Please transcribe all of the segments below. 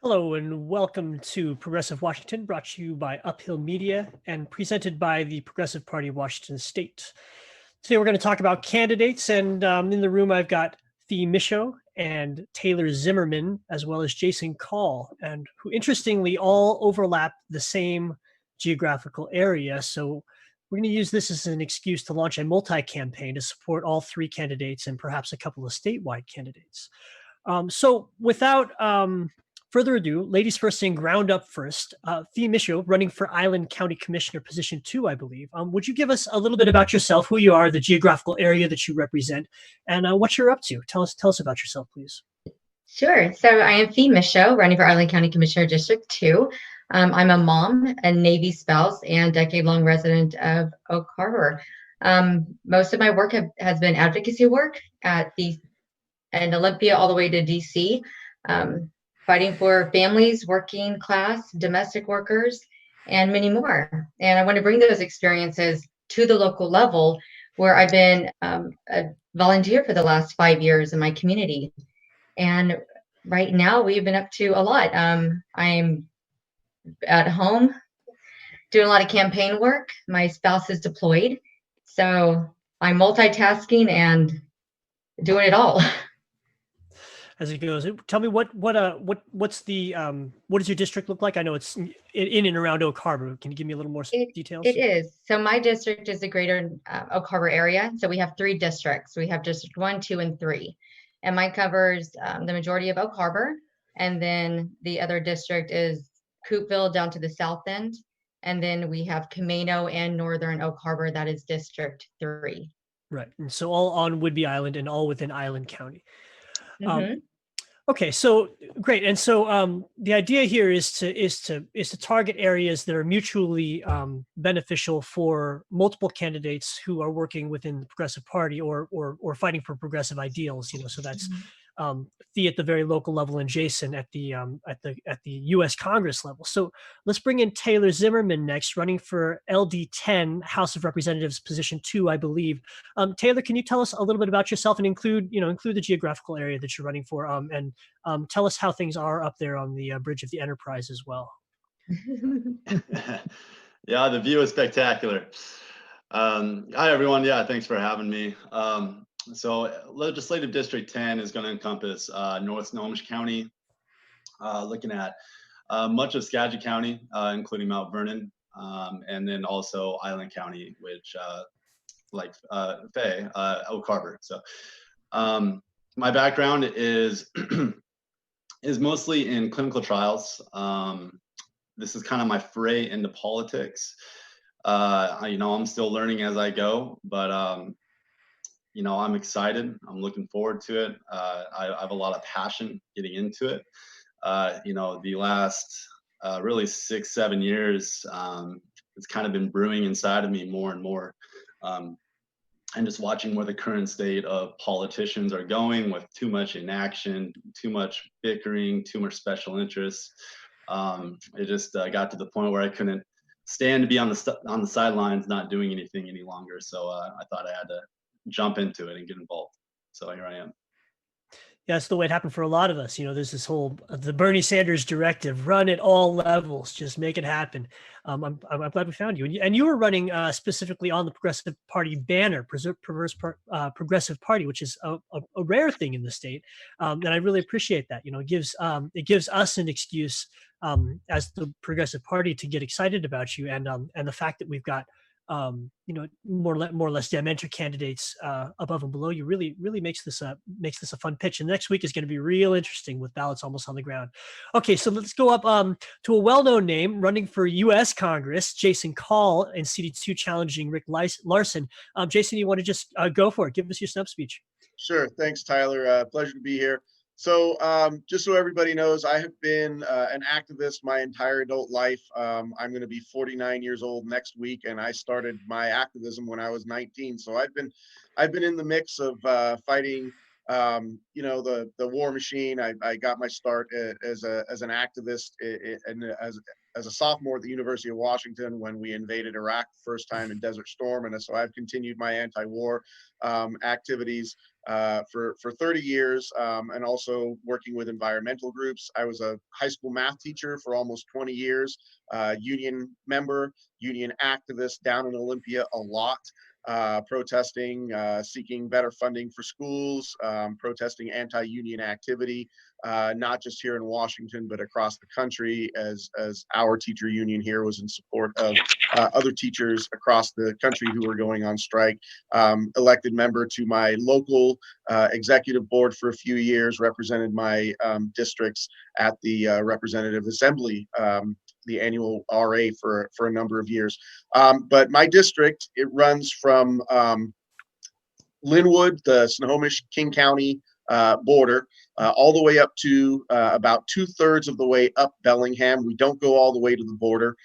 Hello and welcome to Progressive Washington, brought to you by Uphill Media and presented by the Progressive Party of Washington State. Today we're going to talk about candidates, and in the room I've got Mischo and Taylor Zimmermann, as well as Jason Call, and who interestingly all overlap the same geographical area. So we're going to use this as an excuse to launch a multi-campaign to support all three candidates and perhaps a couple of statewide candidates. So without further ado, ladies first and ground up first. Mischo, running for Island County Commissioner position 2, I believe. Would you give us a little bit about yourself, who you are, the geographical area that you represent, and what you're up to? Tell us about yourself, please. Sure. So I am Mischo, running for Island County Commissioner District 2. I'm a mom, a Navy spouse, and decade-long resident of Oak Harbor. Most of my work has been advocacy work in Olympia all the way to DC, fighting for families, working class, domestic workers, and many more. And I want to bring those experiences to the local level where I've been a volunteer for the last 5 years in my community. And right now we've been up to a lot. I'm at home doing a lot of campaign work. My spouse is deployed, so I'm multitasking and doing it all. As it goes, tell me what does your district look like? I know it's in and around Oak Harbor. Can you give me a little more details? It is. So my district is the greater Oak Harbor area. So we have 3 districts. We have District 1, 2, and 3. And mine covers the majority of Oak Harbor. And then the other district is Coopville down to the south end. And then we have Camino and Northern Oak Harbor. That is District 3. Right. And so all on Whidbey Island and all within Island County. Mm-hmm. Okay, so great. And so the idea here is to target areas that are mutually beneficial for multiple candidates who are working within the Progressive Party or fighting for progressive ideals. So that's Thea at the very local level and Jason at the U.S. Congress level. So let's bring in Taylor Zimmermann next, running for LD10 House of Representatives position 2, I believe. Taylor, can you tell us a little bit about yourself and include the geographical area that you're running for, and tell us how things are up there on the bridge of the Enterprise as well. Yeah, the view is spectacular. Hi, everyone. Yeah, thanks for having me. So Legislative District 10 is going to encompass North Snohomish County, looking at much of Skagit County, including Mount Vernon, and then also Island County, which like Fay, Oak Harbor. So my background is mostly in clinical trials. This is kind of my foray into politics. I'm still learning as I go, but I'm excited. I'm looking forward to it. I have a lot of passion getting into it. The last really 6-7 years, it's kind of been brewing inside of me more and more. And just watching where the current state of politicians are going with too much inaction, too much bickering, too much special interests. It just got to the point where I couldn't stand to be on the sidelines, not doing anything any longer. So I thought I had to jump into it and get involved. So here I am. Yeah, that's the way it happened for a lot of us. There's this whole the Bernie Sanders directive: run at all levels, just make it happen. I'm glad we found you, and you were running specifically on the Progressive Party banner, Progressive Party, which is a rare thing in the state, and I really appreciate that. It gives us an excuse as the Progressive Party to get excited about you, and the fact that we've got more or less dementia candidates above and below you really makes this a fun pitch. And next week is going to be real interesting with ballots almost on the ground. Okay, so let's go up to a well-known name running for U.S. Congress, Jason Call, and CD2 challenging Rick Larson. Jason, you want to just go for it? Give us your stump speech. Sure. Thanks, Tyler. Pleasure to be here. So just so everybody knows, I have been an activist my entire adult life. I'm going to be 49 years old next week, and I started my activism when I was 19. So I've been in the mix of fighting, the war machine. I got my start as an activist and as a sophomore at the University of Washington when we invaded Iraq the first time in Desert Storm, and so I've continued my anti-war activities for 30 years, and also working with environmental groups. I was a high school math teacher for almost 20 years, union member, union activist down in Olympia a lot, protesting, seeking better funding for schools, protesting anti-union activity, not just here in Washington, but across the country, as our teacher union here was in support of other teachers across the country who were going on strike. Elected member to my local executive board for a few years, represented my districts at the Representative Assembly, the annual RA for a number of years. But my district, it runs from Linwood, the Snohomish-King County border, all the way up to about 2/3 of the way up Bellingham. We don't go all the way to the border.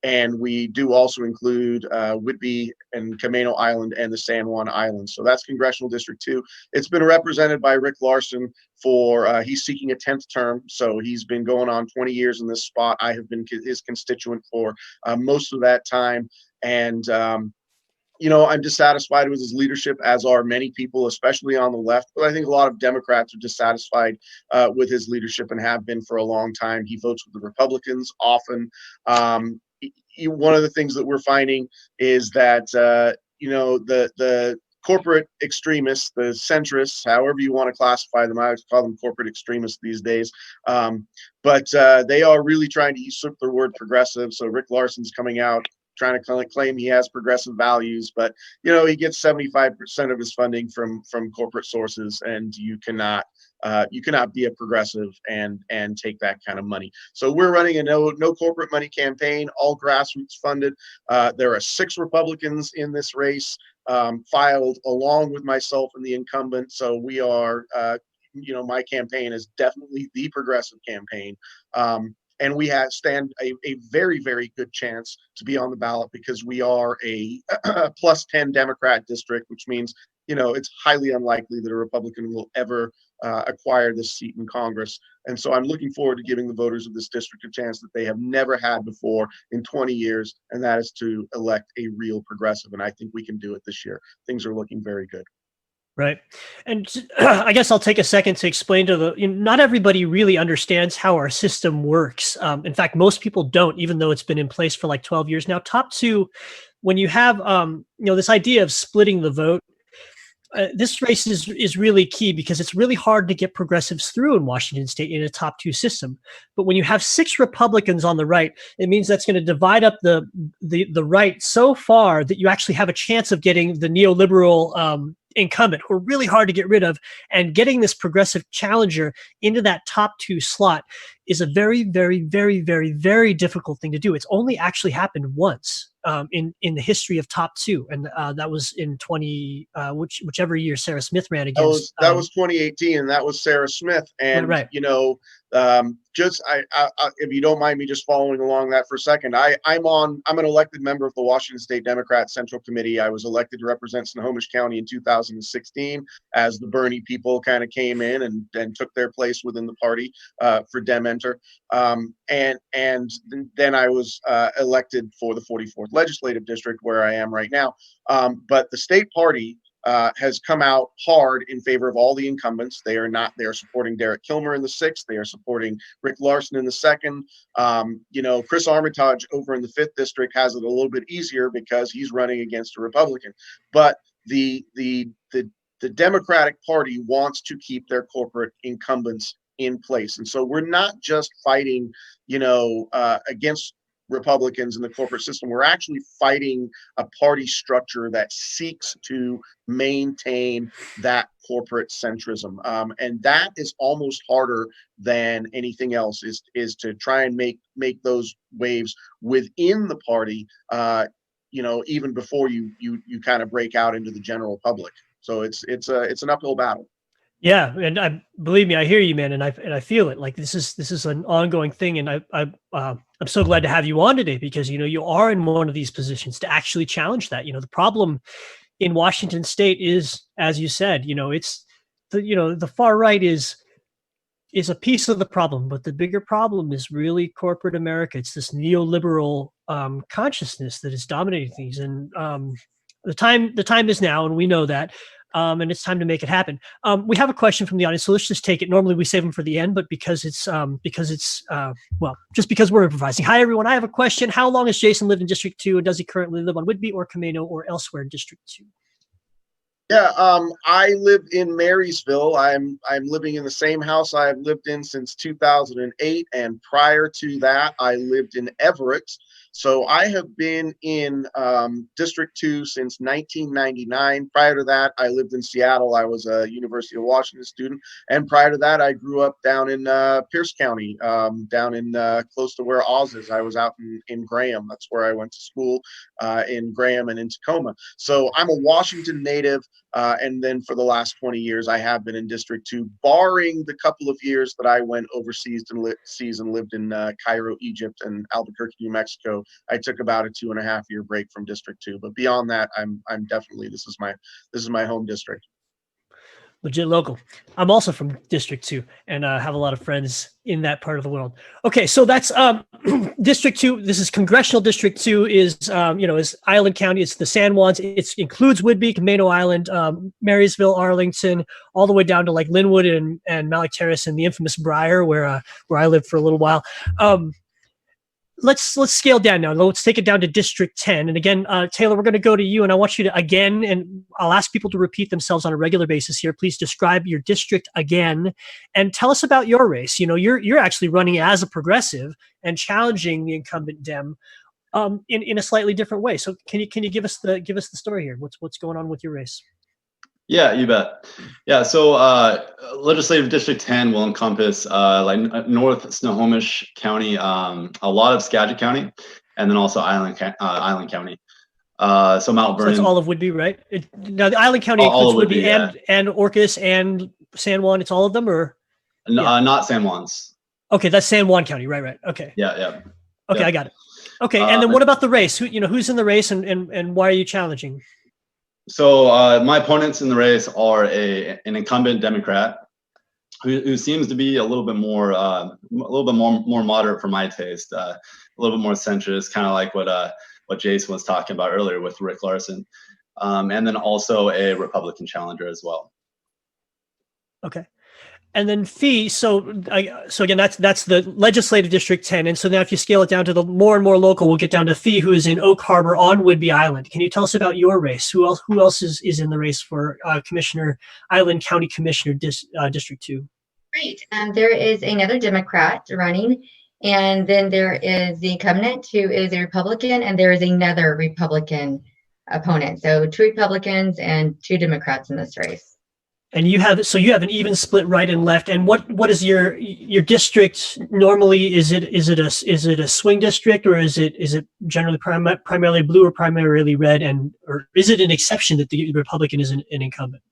And we do also include Whidbey and Camano Island and the San Juan Islands. So that's Congressional District 2. It's been represented by Rick Larson for, he's seeking a 10th term. So he's been going on 20 years in this spot. I have been his constituent for most of that time. And, you know, I'm dissatisfied with his leadership, as are many people, especially on the left. But I think a lot of Democrats are dissatisfied with his leadership and have been for a long time. He votes with the Republicans often. One of the things that we're finding is that, you know, the corporate extremists, the centrists, however you want to classify them, I would call them corporate extremists these days. But they are really trying to usurp the word progressive. So Rick Larson's coming out trying to claim he has progressive values, but you know, he gets 75% of his funding from corporate sources, and you cannot be a progressive and take that kind of money. So we're running a no corporate money campaign, all grassroots funded. There are 6 Republicans in this race, filed along with myself and the incumbent. So we are, you know, my campaign is definitely the progressive campaign. And we stand a very, very good chance to be on the ballot because we are a +10 Democrat district, which means, you know, it's highly unlikely that a Republican will ever acquire this seat in Congress. And so I'm looking forward to giving the voters of this district a chance that they have never had before in 20 years, and that is to elect a real progressive. And I think we can do it this year. Things are looking very good. Right. And I guess I'll take a second to explain to the, you know, not everybody really understands how our system works. In fact, most people don't, even though it's been in place for like 12 years now. Top 2, when you have, you know, this idea of splitting the vote, this race is really key because it's really hard to get progressives through in Washington state in a top 2 system. But when you have 6 Republicans on the right, it means that's going to divide up the right so far that you actually have a chance of getting the neoliberal incumbent, who are really hard to get rid of, and getting this progressive challenger into that top 2 slot is a very, very, very, very, very difficult thing to do. It's only actually happened once in the history of top 2, and that was in whichever year Sarah Smith ran against. That was 2018, and that was Sarah Smith. And right. You know, just if you don't mind me just following along that for a second, I'm an elected member of the Washington State Democrat Central Committee. I was elected to represent Snohomish County in 2016 as the Bernie people kind of came in and took their place within the party for Dementer. And then I was elected for the 44th Legislative District, where I am right now. But the state party has come out hard in favor of all the incumbents. They are supporting Derek Kilmer in the 6th. They are supporting Rick Larson in the 2nd. You know, Chris Armitage over in the 5th district has it a little bit easier because he's running against a Republican. But the Democratic Party wants to keep their corporate incumbents in place. And so we're not just fighting, you know, against Republicans in the corporate system. We're actually fighting a party structure that seeks to maintain that corporate centrism. And that is almost harder than anything else, is to try and make those waves within the party, you know, even before you kind of break out into the general public. So it's an uphill battle. Yeah, and believe me, I hear you, man, and I feel it. Like this is an ongoing thing, and I'm so glad to have you on today because, you know, you are in one of these positions to actually challenge that. You know, the problem in Washington state is, as you said, you know, it's the far right is a piece of the problem, but the bigger problem is really corporate America. It's this neoliberal consciousness that is dominating things, and the time is now, and we know that. and it's time to make it happen. We have a question from the audience, so let's just take it. Normally we save them for the end, but because it's well, just because we're improvising. Hi everyone, I have a question. How long has Jason lived in District 2, and does he currently live on Whidbey or Camino or elsewhere in District 2? Yeah, I live in Marysville. I'm living in the same house I've lived in since 2008, and prior to that, I lived in Everett. So I have been in District 2 since 1999. Prior to that, I lived in Seattle. I was a University of Washington student, and prior to that, I grew up down in Pierce County, down in close to where Oz is. I was out in Graham. That's where I went to school, in Graham and in Tacoma. So I'm a Washington native. And then for the last 20 years, I have been in District 2, barring the couple of years that I went overseas and lived in Cairo, Egypt, and Albuquerque, New Mexico. I took about a 2.5-year break from District 2, but beyond that, I'm definitely, this is my home district. Legit local. I'm also from District 2 and have a lot of friends in that part of the world. Okay, so that's District 2. This is Congressional District 2 is, is Island County. It's the San Juans. It includes Whidbey, Camino Island, Marysville, Arlington, all the way down to like Linwood and Malik Terrace and the infamous Briar, where I lived for a little while. Let's scale down now. Let's take it down to District 10. And again, Taylor, we're going to go to you, and I want you to again, and I'll ask people to repeat themselves on a regular basis here. Please describe your district again, and tell us about your race. You know, you're actually running as a progressive and challenging the incumbent Dem in a slightly different way. So can you give us the story here? What's going on with your race? Yeah, you bet. Yeah, so Legislative District 10 will encompass like North Snohomish County, a lot of Skagit County, and then also Island County. So Mount Vernon. So that's all of Whidbey, right? Now the Island County includes Whidbey and Orcas and San Juan. It's all of them, or not San Juan's. Okay, that's San Juan County, right? Okay. Yeah. Okay, I got it. Okay, and then what about the race? Who's in the race, and why are you challenging? So my opponents in the race are an incumbent Democrat who seems to be a little bit more moderate for my taste, a little bit more centrist, kind of like what Jason was talking about earlier with Rick Larson, and then also a Republican challenger as well. Okay. And then Fee, so again, that's the Legislative District 10. And so now if you scale it down to the more and more local, we'll get down to Fee, who is in Oak Harbor on Whidbey Island. Can you tell us about your race? Who else is in the race for Island County Commissioner District 2? Great. There is another Democrat running, and then there is the incumbent who is a Republican, and there is another Republican opponent. So 2 Republicans and 2 Democrats in this race. And you have an even split right and left. And what is your district normally? Is it a swing district, or is it generally primarily blue or primarily red, or is it an exception that the Republican is an incumbent?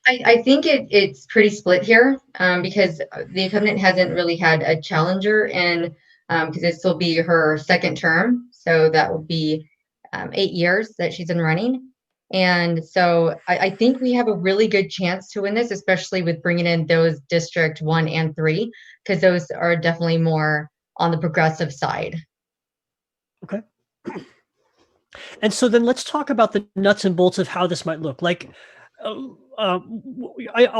I think it's pretty split here, because the incumbent hasn't really had a challenger, and because this will be her second term, so that will be 8 years that she's been running. And so I think we have a really good chance to win this, especially with bringing in those District 1 and 3, because those are definitely more on the progressive side. Okay. And so then let's talk about the nuts and bolts of how this might look. Like,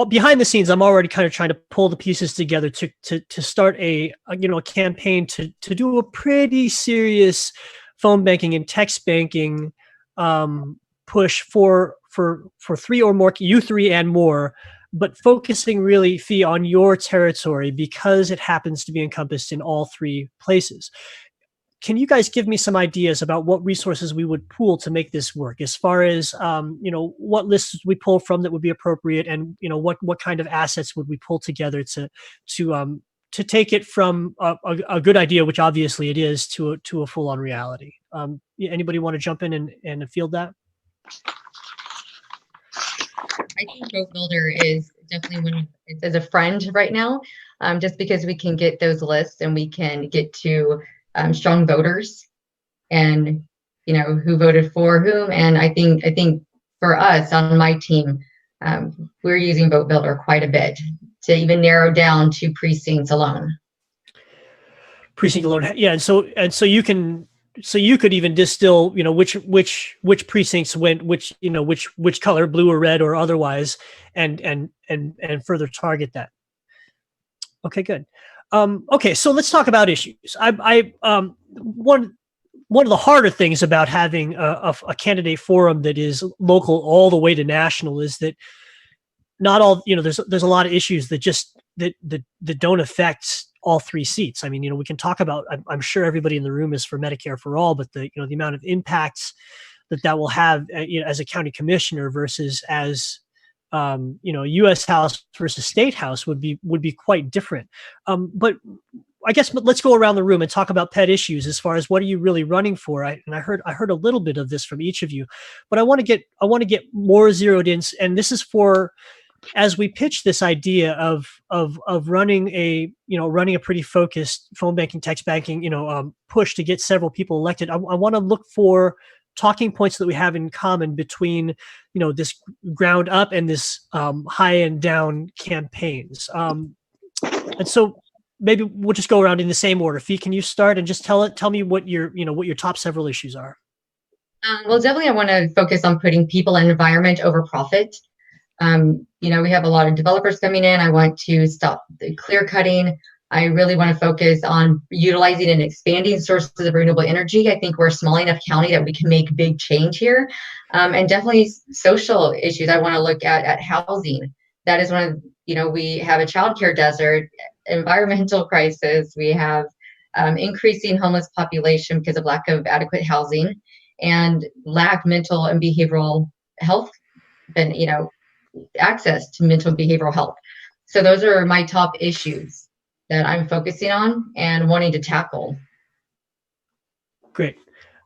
behind the scenes, I'm already kind of trying to pull the pieces together to start a campaign to do a pretty serious phone banking and text banking push for 3 or more, you 3 and more, but focusing really, Fee, on your territory because it happens to be encompassed in all 3 places. Can you guys give me some ideas about what resources we would pool to make this work, as far as what lists we pull from that would be appropriate, and what kind of assets would we pull together to take it from a good idea, which obviously it is, to a full-on reality? Anybody want to jump in and field that? I think Vote Builder is definitely as a friend right now, just because we can get those lists and we can get to strong voters and who voted for whom. And I think for us on my team, we're using Vote Builder quite a bit to even narrow down to precincts alone. Precinct alone, yeah. And so you can so you could even distill, which precincts went, which color, blue or red or otherwise, and further target that. Okay, good. Okay, so let's talk about issues. One of the harder things about having a candidate forum that is local all the way to national is that not all, there's a lot of issues that don't affect all 3 seats. I mean, we can talk about, I'm sure everybody in the room is for Medicare for all, but the amount of impacts that will have, as a county commissioner versus as, U.S. House versus state House would be quite different. But I guess let's go around the room and talk about pet issues as far as what are you really running for. I heard a little bit of this from each of you, but I want to get more zeroed in. And this is for, as we pitch this idea of running a pretty focused phone banking, text banking, push to get several people elected. I want to look for talking points that we have in common between, this ground up and this high and down campaigns. And so maybe we'll just go around in the same order. Fee, can you start and just tell me what your top several issues are? Well, definitely I want to focus on putting people and environment over profit. We have a lot of developers coming in. I want to stop the clear cutting. I really want to focus on utilizing and expanding sources of renewable energy. I think we're a small enough county that we can make big change here. And definitely social issues. I want to look at housing. That is one of, we have a childcare desert, environmental crisis. We have increasing homeless population because of lack of adequate housing and lack mental and behavioral health, and, access to mental and behavioral health. So those are my top issues that I'm focusing on and wanting to tackle. Great.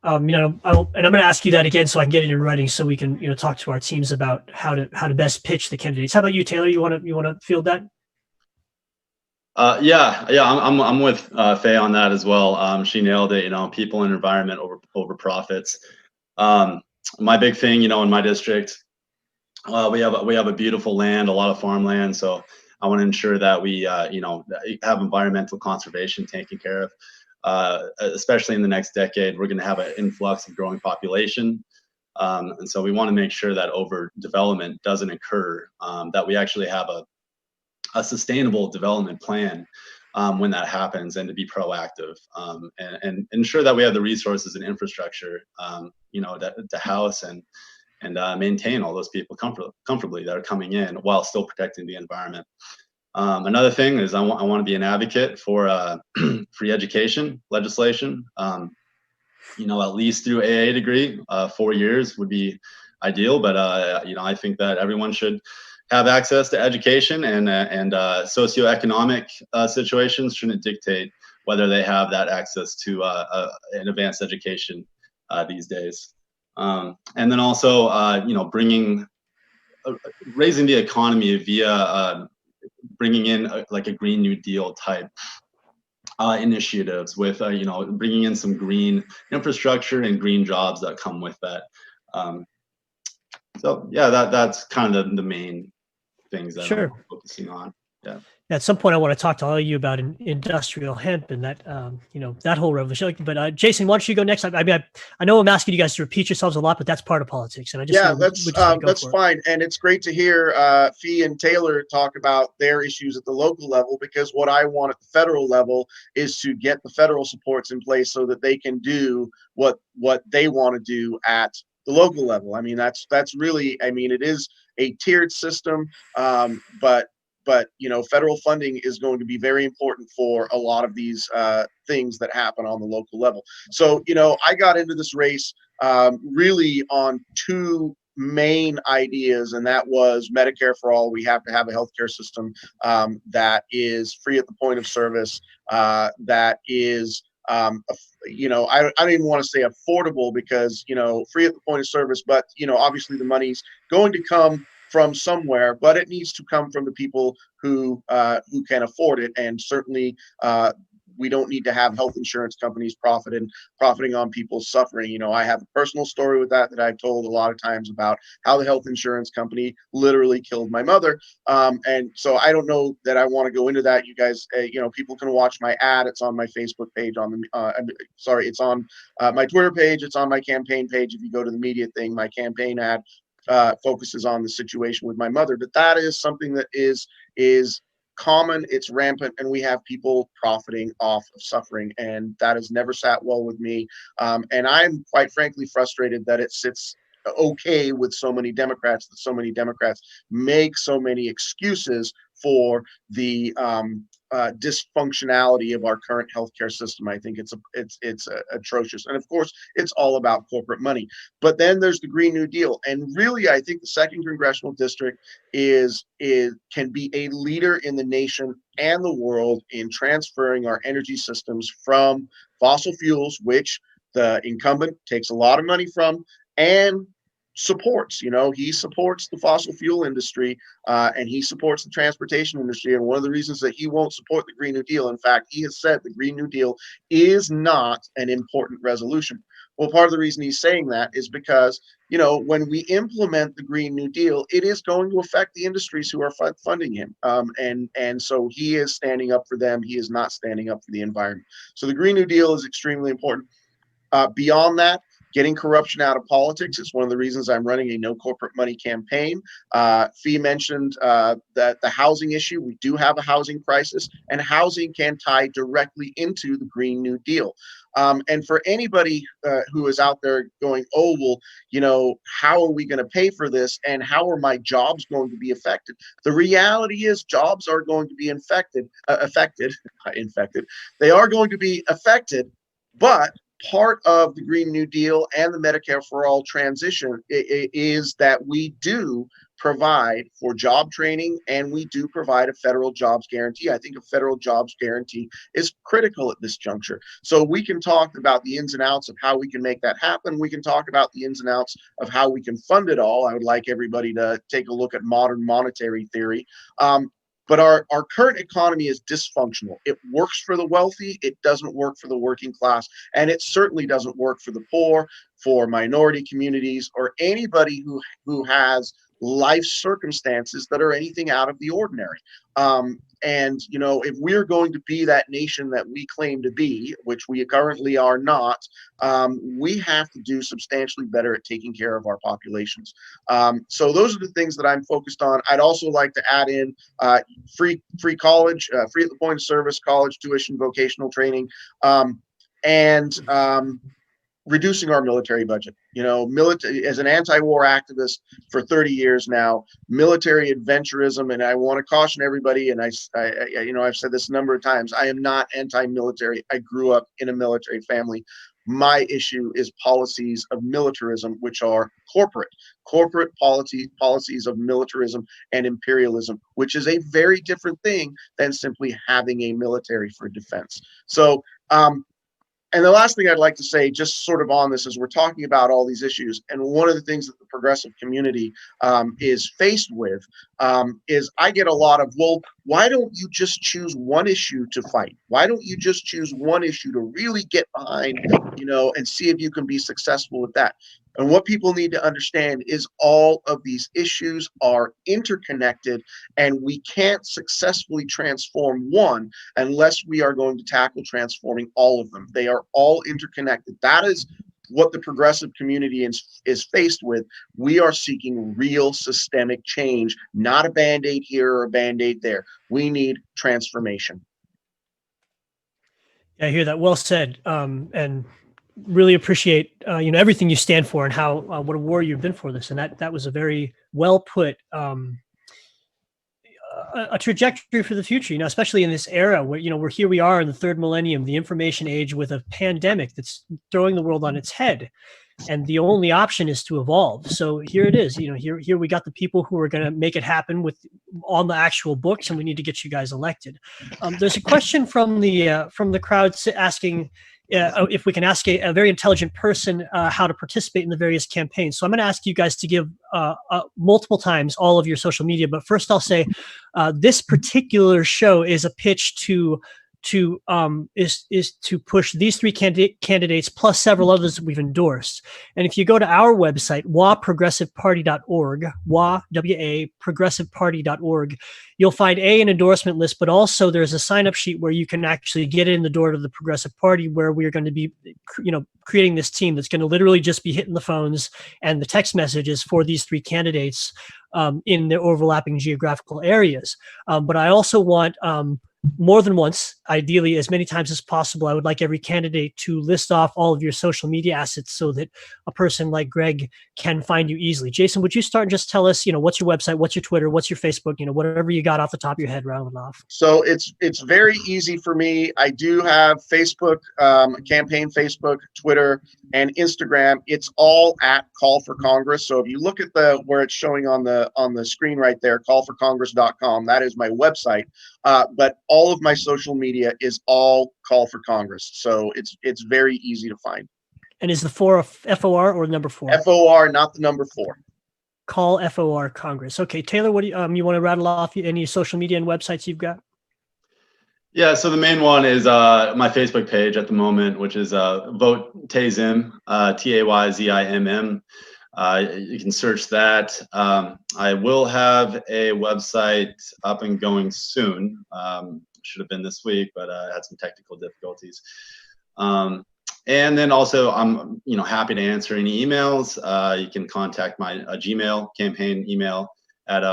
And I'm going to ask you that again so I can get it in writing so we can, talk to our teams about how to best pitch the candidates. How about you, Taylor? You want to field that? Yeah, I'm with Faye on that as well. She nailed it. People and environment over profits. My big thing, in my district, we have a beautiful land, a lot of farmland. So I want to ensure that we, have environmental conservation taken care of. Especially in the next decade, we're going to have an influx of growing population. And so we want to make sure that overdevelopment doesn't occur, that we actually have a sustainable development plan when that happens, and to be proactive, and ensure that we have the resources and infrastructure, to house and maintain all those people comfortably that are coming in while still protecting the environment. Another thing is I want to be an advocate for free education legislation. At least through AA degree, 4 years would be ideal. But I think that everyone should have access to education, and socioeconomic situations shouldn't dictate whether they have that access to an advanced education these days. And then also, raising the economy via bringing in like a Green New Deal type initiatives with, bringing in some green infrastructure and green jobs that come with that. So yeah, that's kind of the main things that I'm focusing on. Yeah. At some point, I want to talk to all of you about industrial hemp and that, that whole revolution. But Jason, why don't you go next? I know I'm asking you guys to repeat yourselves a lot, but that's part of politics. And I just that's fine. And it's great to hear Fee and Taylor talk about their issues at the local level, because what I want at the federal level is to get the federal supports in place so that they can do what they want to do at the local level. I mean, that's really, it is a tiered system, but federal funding is going to be very important for a lot of these things that happen on the local level. So, I got into this race really on two main ideas, and that was Medicare for all. We have to have a healthcare system that is free at the point of service, that is I don't even want to say affordable, because free at the point of service, but obviously the money's going to come from somewhere, but it needs to come from the people who can afford it. And certainly we don't need to have health insurance companies profiting on people's suffering. You know, I have a personal story with that I've told a lot of times about how the health insurance company literally killed my mother. And so I don't know that I want to go into that. You guys, you know, people can watch my ad. It's on my Facebook page it's on my Twitter page. It's on my campaign page. If you go to the media thing, my campaign ad focuses on the situation with my mother. But that is something that is common, it's rampant, and we have people profiting off of suffering, and that has never sat well with me. And I'm quite frankly frustrated that it sits okay with so many Democrats, that so many Democrats make so many excuses for the dysfunctionality of our current healthcare system. I think it's atrocious, and of course, it's all about corporate money. But then there's the Green New Deal, and really, I think the second congressional district can be a leader in the nation and the world in transferring our energy systems from fossil fuels, which the incumbent takes a lot of money from and supports. You know, he supports the fossil fuel industry, and he supports the transportation industry. And one of the reasons that he won't support the Green New Deal, in fact, he has said the Green New Deal is not an important resolution. Well, part of the reason he's saying that is because, you know, when we implement the Green New Deal, it is going to affect the industries who are funding him. And so he is standing up for them. He is not standing up for the environment. So the Green New Deal is extremely important. Beyond that, getting corruption out of politics is one of the reasons I'm running a no corporate money campaign. Fee mentioned that the housing issue, we do have a housing crisis, and housing can tie directly into the Green New Deal. And for anybody who is out there going, oh, well, you know, how are we going to pay for this? And how are my jobs going to be affected? The reality is jobs are going to be affected. They are going to be affected, but part of the Green New Deal and the Medicare for All transition is that we do provide for job training, and we do provide a federal jobs guarantee. I think a federal jobs guarantee is critical at this juncture. So we can talk about the ins and outs of how we can make that happen. We can talk about the ins and outs of how we can fund it all. I would like everybody to take a look at modern monetary theory. But our current economy is dysfunctional. It works for the wealthy. It doesn't work for the working class. And it certainly doesn't work for the poor, for minority communities, or anybody who has life circumstances that are anything out of the ordinary. And, you know, if we're going to be that nation that we claim to be, which we currently are not, we have to do substantially better at taking care of our populations. So those are the things that I'm focused on. I'd also like to add in free college, free at the point of service, college tuition, vocational training, and reducing our military budget. You know, as an anti-war activist for 30 years now, military adventurism, and I want to caution everybody, and I you know, I've said this a number of times, I am not anti-military. I grew up in a military family. My issue is policies of militarism, which are corporate policies of militarism and imperialism, which is a very different thing than simply having a military for defense. So, and the last thing I'd like to say, just sort of on this, is we're talking about all these issues, and one of the things that the progressive community is faced with is I get a lot of, well, why don't you just choose one issue to fight? Why don't you just choose one issue to really get behind, you know, and see if you can be successful with that? And what people need to understand is all of these issues are interconnected, and we can't successfully transform one unless we are going to tackle transforming all of them. They are all interconnected. That is what the progressive community is faced with. We are seeking real systemic change, not a Band-Aid here or a Band-Aid there. We need transformation. Yeah, I hear that. Well said. And really appreciate you know, everything you stand for, and how what a warrior you've been for this. And that was a very well put a trajectory for the future, you know, especially in this era where, you know, we are in the third millennium, the information age, with a pandemic that's throwing the world on its head. And the only option is to evolve. So here it is, you know, here we got the people who are going to make it happen on the actual books, and we need to get you guys elected. There's a question from the crowd asking if we can ask a very intelligent person how to participate in the various campaigns. So I'm going to ask you guys to give multiple times all of your social media. But first I'll say this particular show is a pitch to is to push these three candidates plus several others that we've endorsed. And if you go to our website, waprogressiveparty.org, WA progressiveparty.org, you'll find an endorsement list, but also there's a sign-up sheet where you can actually get in the door to the Progressive Party, where we are going to be, creating this team that's going to literally just be hitting the phones and the text messages for these three candidates in their overlapping geographical areas. But I also want more than once, ideally as many times as possible, I would like every candidate to list off all of your social media assets so that a person like Greg can find you easily. Jason, would you start and just tell us, what's your website, what's your Twitter, what's your Facebook, whatever you got off the top of your head, round it off. So it's very easy for me. I do have Facebook, campaign Facebook, Twitter, and Instagram. It's all at Call for Congress. So if you look at where it's showing on the screen right there, callforcongress.com, that is my website. But all of my social media is all Call for Congress. So it's very easy to find. And is the 4 FOR or number 4? FOR, not the number 4. Call FOR Congress. Okay, Taylor, what do you want to rattle off any social media and websites you've got? Yeah, so the main one is my Facebook page at the moment, which is Vote Tayzim, TAYZIMM. You can search that. I will have a website up and going soon. Should have been this week, but I had some technical difficulties. And then also, I'm happy to answer any emails. You can contact my Gmail campaign email at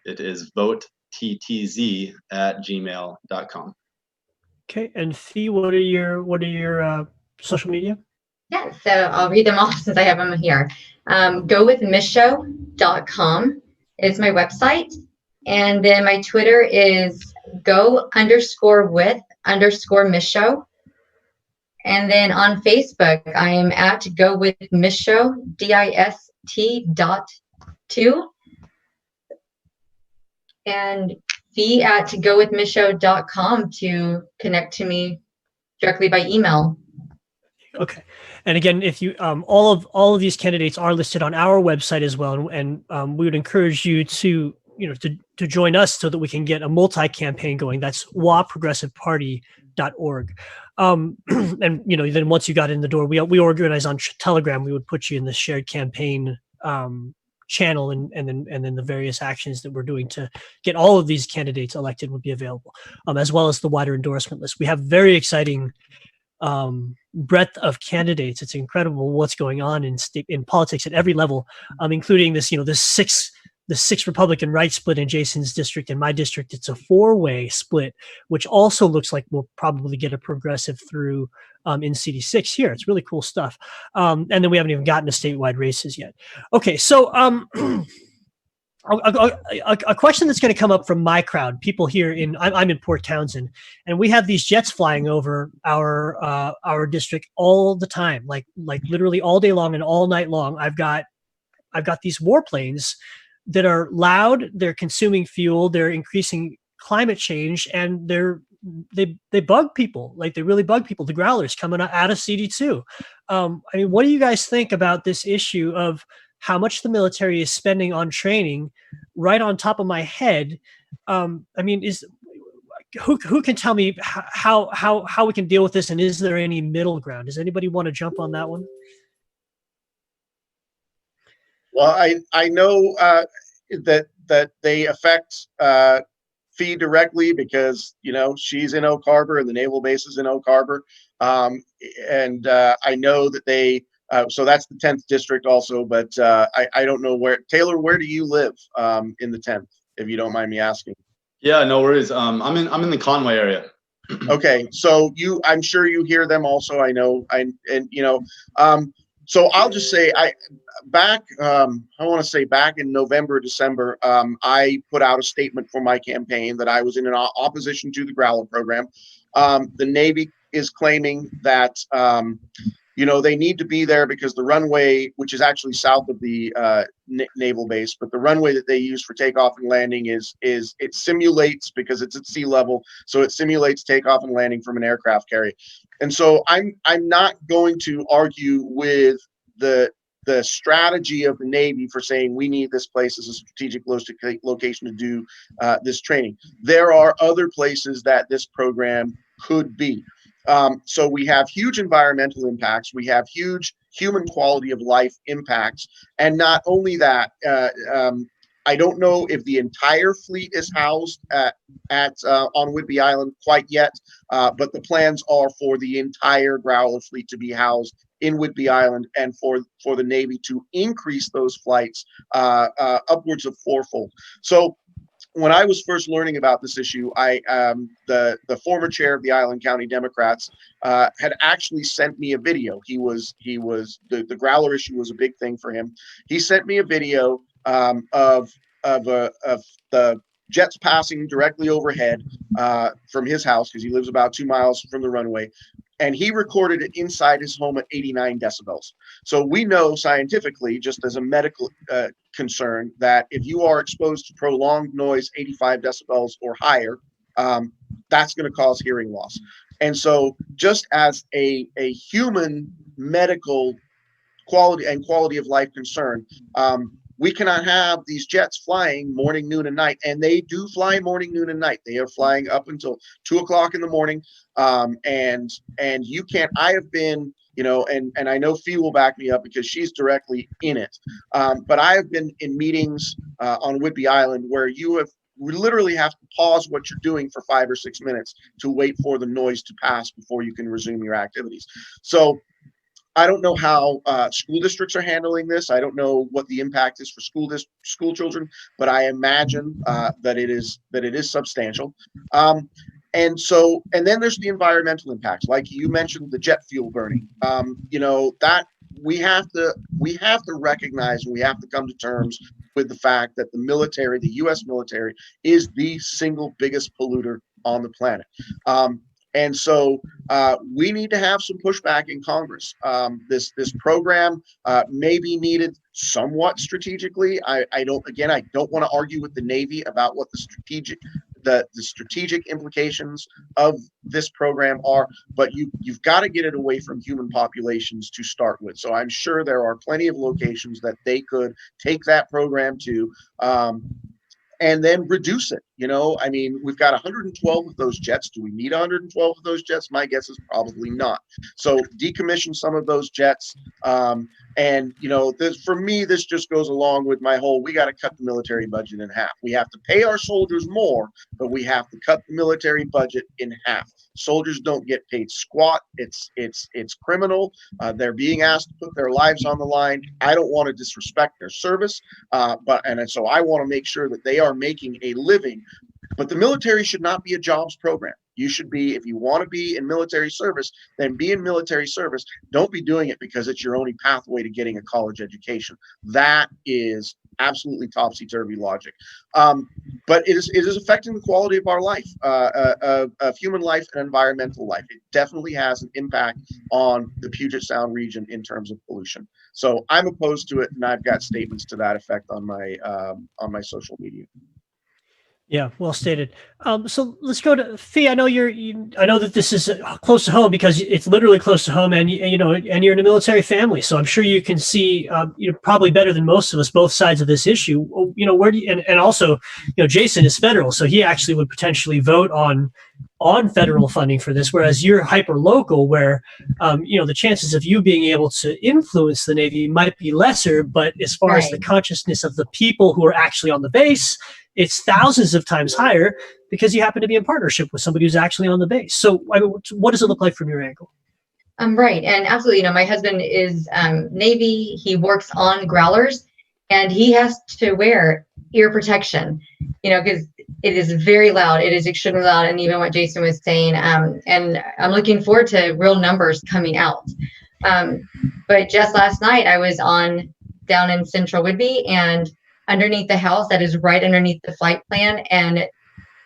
it is votettz@gmail.com. Okay, and Fee, what are your social media? Yeah, so I'll read them off since I have them here. Gowithmischo.com is my website, and then my Twitter is go_with_Mischo. And then on Facebook, I am at Go With Mischo, DIST.2. And Fee at gowithmischo.com to connect to me directly by email. Okay. And again, if you all of these candidates are listed on our website as well, and we would encourage you to to join us so that we can get a multi-campaign going. That's waprogressiveparty.org. And then once you got in the door, we organize on Telegram. We would put you in the shared campaign channel, and then the various actions that we're doing to get all of these candidates elected would be available, as well as the wider endorsement list. We have very exciting breadth of candidates. It's incredible what's going on in politics at every level, including this the six Republican right split in Jason's district. In my district, it's a 4-way split, which also looks like we'll probably get a progressive through in CD6 here. It's really cool stuff. And then we haven't even gotten to statewide races yet. Okay, so a question that's going to come up from my crowd, people here I'm in Port Townsend, and we have these jets flying over our district all the time, like literally all day long and all night long. I've got these warplanes that are loud, they're consuming fuel, they're increasing climate change, and they bug people. Like, they really bug people. The growlers coming out of CD2. What do you guys think about this issue of how much the military is spending on training? Right on top of my head, who can tell me how we can deal with this, and is there any middle ground? Does anybody want to jump on that one? Well, I know that they affect Fee directly because she's in Oak Harbor and the naval base is in Oak Harbor, and I know that they. So that's the 10th district also, but I don't know where. Taylor, where do you live in the 10th, if you don't mind me asking? Yeah, no worries. I'm in the Conway area. Okay, so I'm sure you hear them also. I know, so I'll just say back in November, December, I put out a statement for my campaign that I was in an opposition to the Growler program. The Navy is claiming that they need to be there because the runway, which is actually south of the naval base, but the runway that they use for takeoff and landing it simulates, because it's at sea level, so it simulates takeoff and landing from an aircraft carrier. And so I'm not going to argue with the the strategy of the Navy for saying we need this place as a strategic location to do this training. There are other places that this program could be. So we have huge environmental impacts. We have huge human quality of life impacts. And not only that, I don't know if the entire fleet is housed on Whidbey Island quite yet, but the plans are for the entire Growler fleet to be housed in Whidbey Island, and for the Navy to increase those flights upwards of fourfold. So when I was first learning about this issue, the former chair of the Island County Democrats had actually sent me a video. The Growler issue was a big thing for him. He sent me a video of the jets passing directly overhead from his house, because he lives about 2 miles from the runway. And he recorded it inside his home at 89 decibels. So we know scientifically, just as a medical concern, that if you are exposed to prolonged noise, 85 decibels or higher, that's going to cause hearing loss. And so just as a human medical quality of life concern, we cannot have these jets flying morning, noon, and night. And they do fly morning, noon, and night. They are flying up until 2 o'clock in the morning. And you can't, I have been, and I know Fee will back me up because she's directly in it. But I have been in meetings on Whidbey Island where we literally have to pause what you're doing for 5 or 6 minutes to wait for the noise to pass before you can resume your activities. So I don't know how school districts are handling this. I don't know what the impact is for school children, but I imagine that it is substantial. And then there's the environmental impacts, like you mentioned, the jet fuel burning. That we have to recognize, and we have to come to terms with the fact that the U.S. military, is the single biggest polluter on the planet. And so we need to have some pushback in Congress. This program may be needed somewhat strategically. I don't want to argue with the Navy about what the strategic implications of this program are, but you've got to get it away from human populations to start with. So I'm sure there are plenty of locations that they could take that program to. And then reduce it. I mean, we've got 112 of those jets. Do we need 112 of those jets? My guess is probably not. So decommission some of those jets. For me, this just goes along with my whole, we got to cut the military budget in half. We have to pay our soldiers more, but we have to cut the military budget in half. Soldiers don't get paid squat. It's criminal. They're being asked to put their lives on the line. I don't want to disrespect their service, so I want to make sure that they are making a living. But the military should not be a jobs program. You should be, if you want to be in military service, then be in military service. Don't be doing it because it's your only pathway to getting a college education. That is absolutely topsy-turvy logic. But it is affecting the quality of our life, of human life and environmental life. It definitely has an impact on the Puget Sound region in terms of pollution. So I'm opposed to it, and I've got statements to that effect on my social media. Yeah, well stated. So let's go to Fee. I know I know that this is close to home because it's literally close to home, and and you're in a military family. So I'm sure you can see, probably better than most of us, both sides of this issue. Where do you, and also, Jason is federal, so he actually would potentially vote on federal funding for this, whereas you're hyper local, where the chances of you being able to influence the Navy might be lesser. But as far as the consciousness of the people who are actually on the base, it's thousands of times higher because you happen to be in partnership with somebody who's actually on the base. So what does it look like from your angle? Right. And absolutely, my husband is Navy. He works on growlers, and he has to wear ear protection, because it is very loud. It is extremely loud. And even what Jason was saying, and I'm looking forward to real numbers coming out. But just last night I was down in Central Whidbey, and underneath the house that is right underneath the flight plan, and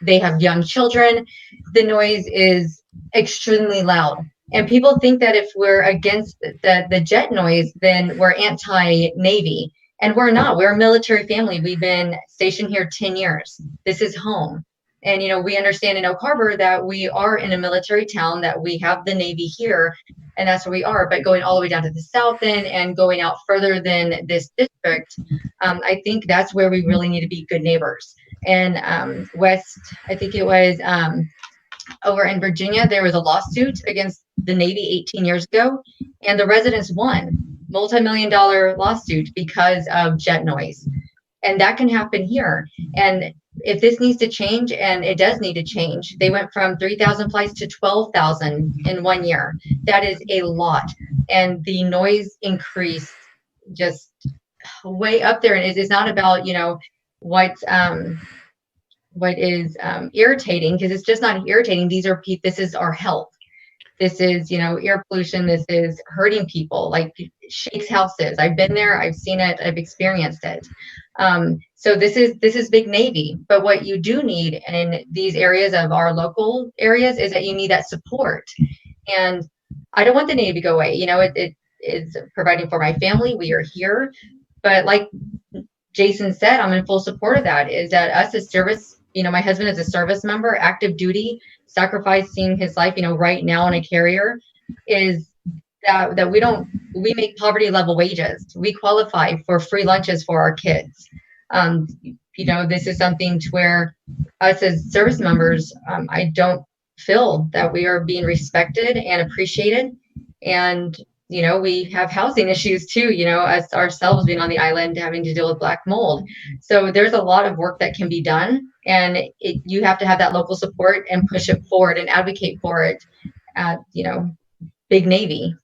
they have young children. The noise is extremely loud. And people think that if we're against the jet noise, then we're anti-Navy. And we're not. We're a military family. We've been stationed here 10 years. This is home. And, we understand in Oak Harbor that we are in a military town, that we have the Navy here. and that's where we are. But going all the way down to the south end and going out further than this district, I think that's where we really need to be good neighbors. And west, I think it was over in Virginia, there was a lawsuit against the Navy 18 years ago, and the residents won multi-million-dollar lawsuit because of jet noise. And that can happen here. And if this needs to change, and it does need to change, they went from 3,000 flights to 12,000 in 1 year. That is a lot. And the noise increase just way up there. And it's not about, what is irritating, because it's just not irritating. This is our health. This is, air pollution. This is hurting people, like shakes houses. I've been there. I've seen it. I've experienced it. So this is big Navy. But what you do need in these areas of our local areas is that you need that support. And I don't want the Navy to go away. It is providing for my family. We are here. But like Jason said, I'm in full support of that, is that us as service, my husband is a service member, active duty, sacrificing his life, right now in a carrier, is that we make poverty level wages. We qualify for free lunches for our kids. This is something to where us as service members, I don't feel that we are being respected and appreciated. And we have housing issues too, as ourselves being on the island, having to deal with black mold. So there's a lot of work that can be done, and you have to have that local support and push it forward and advocate for it at, big Navy.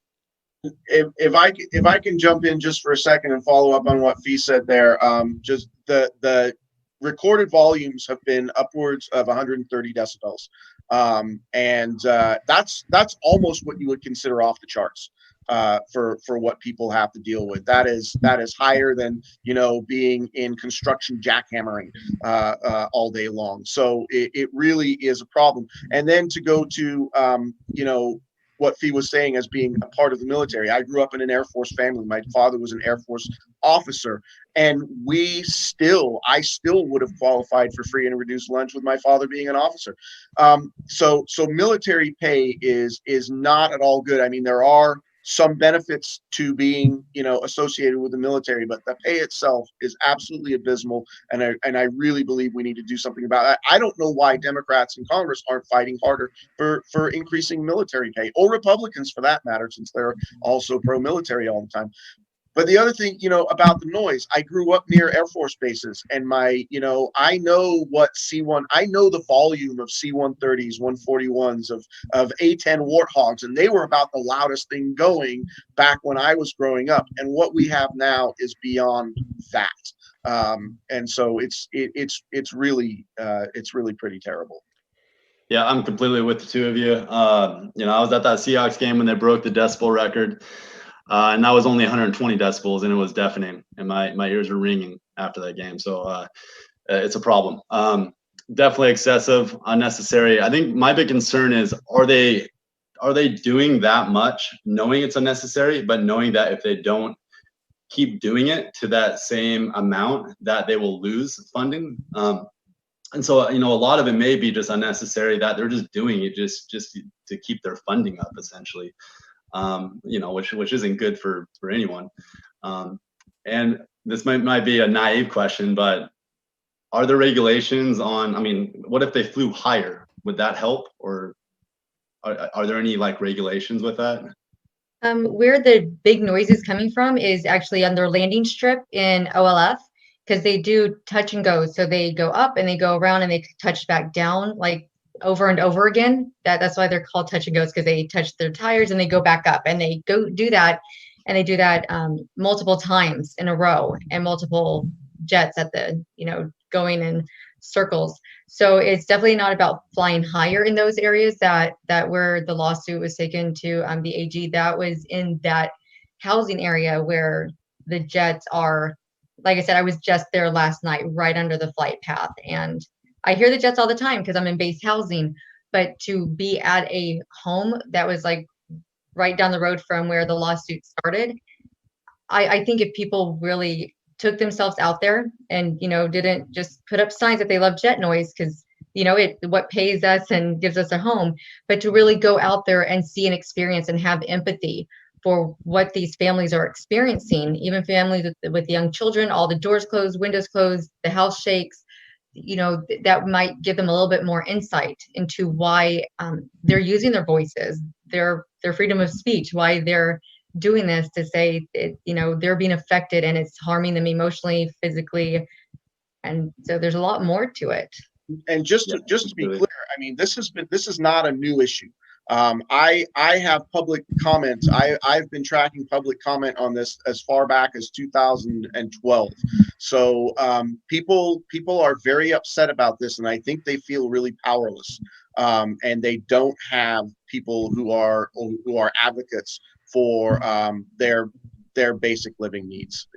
If I can jump in just for a second and follow up on what Fee said there, just the recorded volumes have been upwards of 130 decibels. And that's almost what you would consider off the charts. For what people have to deal with. That is higher than being in construction jackhammering all day long. So it really is a problem. And then to go to what Fee was saying as being a part of the military. I grew up in an Air Force family. My father was an Air Force officer, and I still would have qualified for free and reduced lunch with my father being an officer. So military pay is not at all good. I mean, there are some benefits to being, associated with the military, but the pay itself is absolutely abysmal. And I really believe we need to do something about it. I don't know why Democrats in Congress aren't fighting harder for increasing military pay, or Republicans for that matter, since they're also pro-military all the time. But the other thing, about the noise, I grew up near Air Force bases, and I know what I know the volume of C-130s, 141s, of A-10 Warthogs, and they were about the loudest thing going back when I was growing up. And what we have now is beyond that. And so it's really pretty terrible. Yeah, I'm completely with the two of you. I was at that Seahawks game when they broke the decibel record. And that was only 120 decibels, and it was deafening, and my ears were ringing after that game. So it's a problem. Definitely excessive, unnecessary. I think my big concern is, are they doing that much, knowing it's unnecessary, but knowing that if they don't keep doing it to that same amount, that they will lose funding? And so, a lot of it may be just unnecessary, that they're just doing it just to keep their funding up, essentially. Which isn't good for anyone. And this might be a naive question, but are there regulations on, what if they flew higher? Would that help? Or are there any regulations with that? Where the big noise is coming from is actually on their landing strip in OLF, because they do touch and go. So they go up and they go around and they touch back down, over and over again. That's why they're called touch and goes, because they touch their tires and they go back up, and they go do that, and they do that multiple times in a row, and multiple jets at the going in circles. So it's definitely not about flying higher in those areas that where the lawsuit was taken to the AG. That was in that housing area where the jets are. Like I said, I was just there last night, right under the flight path, and I hear the jets all the time because I'm in base housing. But to be at a home that was right down the road from where the lawsuit started, I think if people really took themselves out there and didn't just put up signs that they love jet noise, because what pays us and gives us a home, but to really go out there and see and experience and have empathy for what these families are experiencing, even families with young children, all the doors closed, windows closed, the house shakes, that might give them a little bit more insight into why they're using their voices, their freedom of speech, why they're doing this, to say they're being affected and it's harming them emotionally, physically. And so there's a lot more to it. And just to be clear, I mean, this is not a new issue. I have public comments. I've been tracking public comment on this as far back as 2012. So people are very upset about this, and I think they feel really powerless, and they don't have people who are advocates for their basic living needs.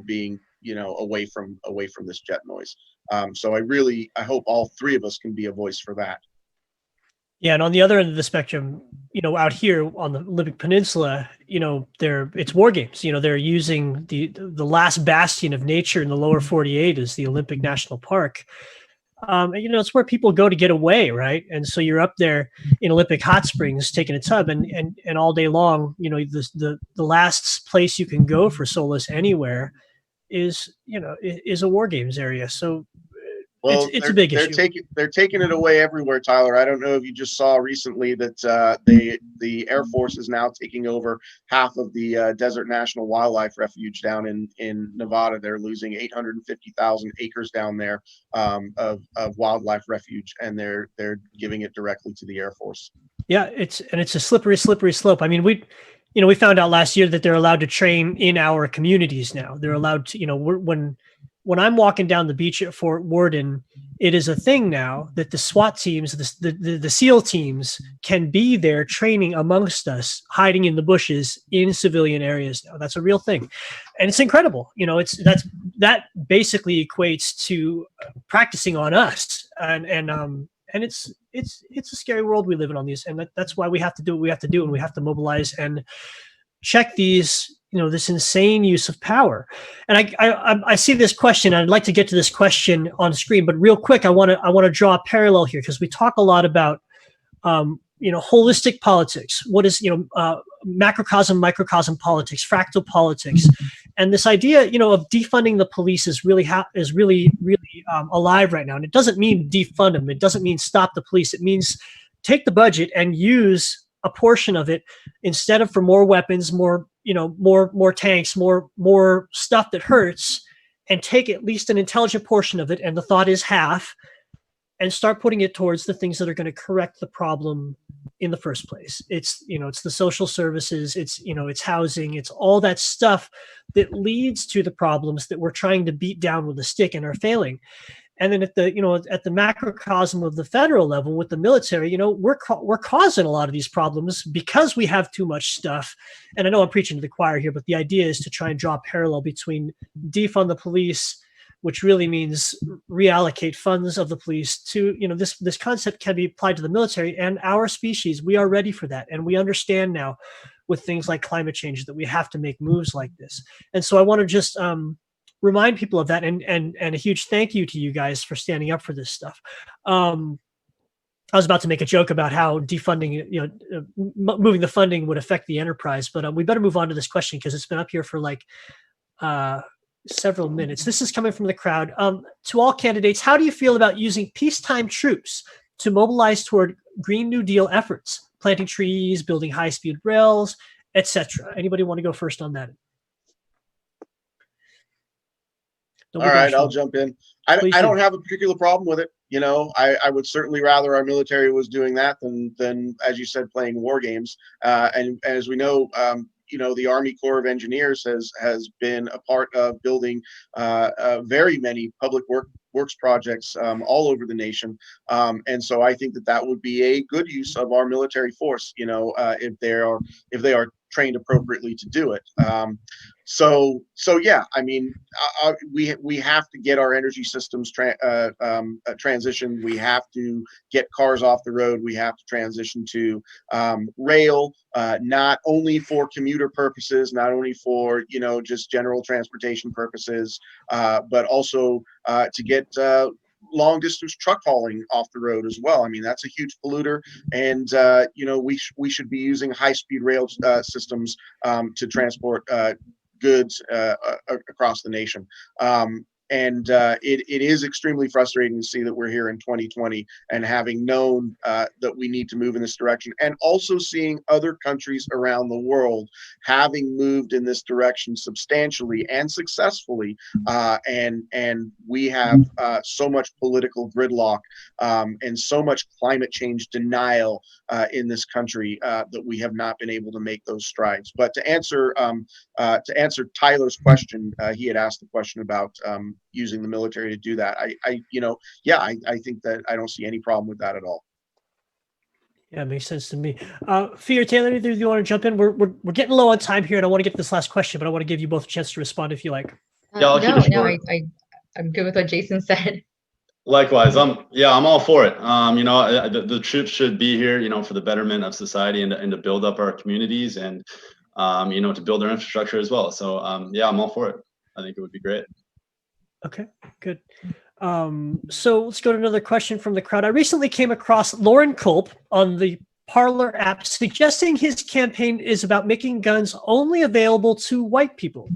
Being away from this jet noise. So I hope all three of us can be a voice for that. Yeah, and on the other end of the spectrum, out here on the Olympic Peninsula, it's war games. They're using the last bastion of nature in the lower 48 is the Olympic National Park. It's where people go to get away, right? And so you're up there in Olympic Hot Springs taking a tub, and all day long, the last place you can go for solace anywhere is a war games area. So well, it's a big issue. They're taking it away everywhere, Tyler. I don't know if you just saw recently that the Air Force is now taking over half of the Desert National Wildlife Refuge down in Nevada. They're losing 850,000 acres down there of wildlife refuge, and they're giving it directly to the Air Force. Yeah, it's a slippery slope. I mean, we found out last year that they're allowed to train in our communities now. They're allowed to, when I'm walking down the beach at Fort Worden, it is a thing now that the SWAT teams, the SEAL teams can be there training amongst us, hiding in the bushes in civilian areas now. That's a real thing. And it's incredible. That basically equates to practicing on us. And it's a scary world we live in on these. And that's why we have to do what we have to do. And we have to mobilize and check these, this insane use of power. And I see this question. I'd like to get to this question on screen, but real quick, I want to draw a parallel here, because we talk a lot about, holistic politics. What is, macrocosm, microcosm politics, fractal politics. And this idea, of defunding the police is really alive right now. And it doesn't mean defund them. It doesn't mean stop the police. It means take the budget and use a portion of it, instead of for more weapons, more tanks, more stuff that hurts, and take at least an intelligent portion of it. And the thought is half, and start putting it towards the things that are going to correct the problem in the first place. It's the social services, it's housing, it's all that stuff that leads to the problems that we're trying to beat down with a stick and are failing. And then at the macrocosm of the federal level with the military, we're causing a lot of these problems because we have too much stuff. And I know I'm preaching to the choir here, but the idea is to try and draw a parallel between defund the police, which really means reallocate funds of the police to, this concept can be applied to the military and our species. We are ready for that. And we understand now with things like climate change that we have to make moves like this. And so I want to just, remind people of that, and a huge thank you to you guys for standing up for this stuff. I was about to make a joke about how defunding, moving the funding would affect the enterprise, but we better move on to this question because it's been up here for like several minutes. This is coming from the crowd. To all candidates, how do you feel about using peacetime troops to mobilize toward Green New Deal efforts, planting trees, building high-speed rails, etc.? Anybody want to go first on that? All right, I'll jump in. I don't have a particular problem with it. I would certainly rather our military was doing that than as you said, playing war games. And as we know, the Army Corps of Engineers has been a part of building very many public works projects all over the nation. And so I think that would be a good use of our military force, if they are trained appropriately to do it. So yeah, I mean, we have to get our energy systems transitioned. We have to get cars off the road. We have to transition to rail, not only for commuter purposes, not only for just general transportation purposes, but also to get long distance truck hauling off the road as well. I mean, that's a huge polluter, and we should be using high speed rail systems to transport goods across the nation. It is extremely frustrating to see that we're here in 2020 and having known that we need to move in this direction, and also seeing other countries around the world having moved in this direction substantially and successfully. And we have so much political gridlock and so much climate change denial in this country that we have not been able to make those strides. But to answer Tyler's question, he had asked the question about using the military to do that. I think that I don't see any problem with that at all. Yeah, it makes sense to me. Fee or Taylor, either of you want to jump in? We're getting low on time here, and I want to get this last question, but I want to give you both a chance to respond if you like. Yeah, I'll keep it short. I'm good with what Jason said. Likewise, I'm all for it. The troops should be here, for the betterment of society and to build up our communities and, to build our infrastructure as well. So, I'm all for it. I think it would be great. Okay, good. So let's go to another question from the crowd. I recently came across Lauren Culp on the Parler app suggesting his campaign is about making guns only available to white people.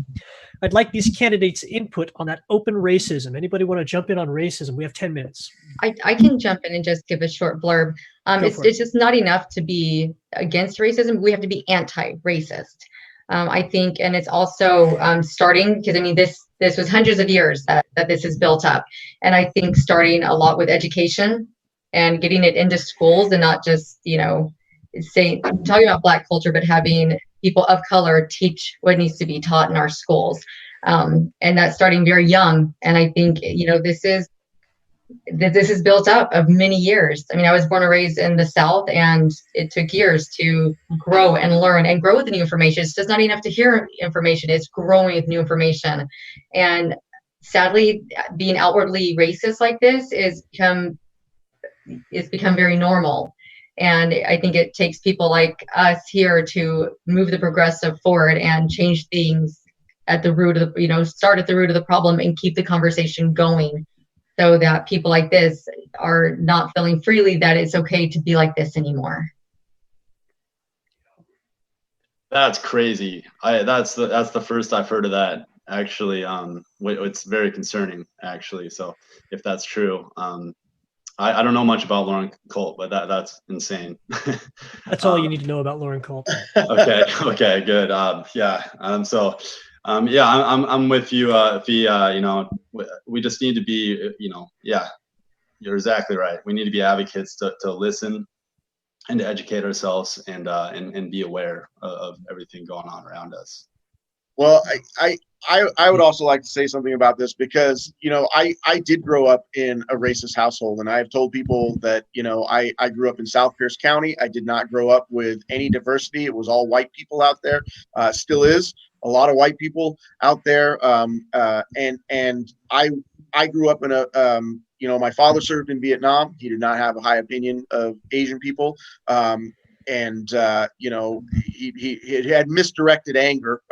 I'd like these candidates' input on that open racism. Anybody want to jump in on racism? We have 10 minutes. I can jump in and just give a short blurb. It's just not enough to be against racism. We have to be anti-racist. I think, and it's also starting, because I mean, this was hundreds of years that this is built up. And I think starting a lot with education and getting it into schools, and not just, talking about Black culture, but having people of color teach what needs to be taught in our schools. And that's starting very young. And I think, this is built up of many years. I mean, I was born and raised in the South, and it took years to grow and learn and grow with the new information. It's just not enough to hear information. It's growing with new information. And sadly, being outwardly racist like this is become very normal. And I think it takes people like us here to move the progressive forward and change things at the root of start at the root of the problem and keep the conversation going, so that people like this are not feeling freely that it's okay to be like this anymore. That's crazy. That's the first I've heard of that, actually. It's very concerning, actually. So if that's true, I don't know much about Lauren Culp, but that's insane. That's all you need to know about Lauren Culp. Okay, good. I'm with you, Fee. We just need to be, you're exactly right. We need to be advocates to listen and to educate ourselves and be aware of everything going on around us. Well, I would also like to say something about this, because, I did grow up in a racist household, and I've told people that, I grew up in South Pierce County. I did not grow up with any diversity. It was all white people out there, still is a lot of white people out there. And I grew up in my father served in Vietnam. He did not have a high opinion of Asian people. He had misdirected anger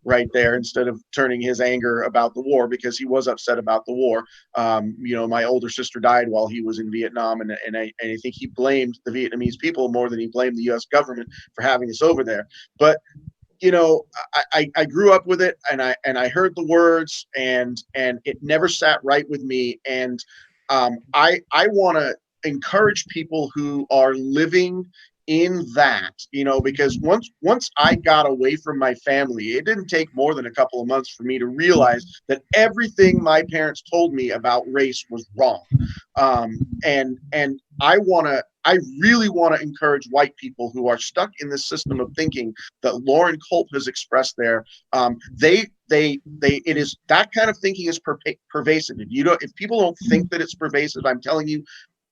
right there, instead of turning his anger about the war, because he was upset about the war. My older sister died while he was in Vietnam, and I think he blamed the Vietnamese people more than he blamed the U.S. government for having us over there. But I grew up with it, and I heard the words, and it never sat right with me. And I want to encourage people who are living in that, because once I got away from my family, it didn't take more than a couple of months for me to realize that everything my parents told me about race was wrong. And I really want to encourage white people who are stuck in this system of thinking that Lauren Culp has expressed there. It is that kind of thinking is pervasive. If people don't think that it's pervasive, I'm telling you,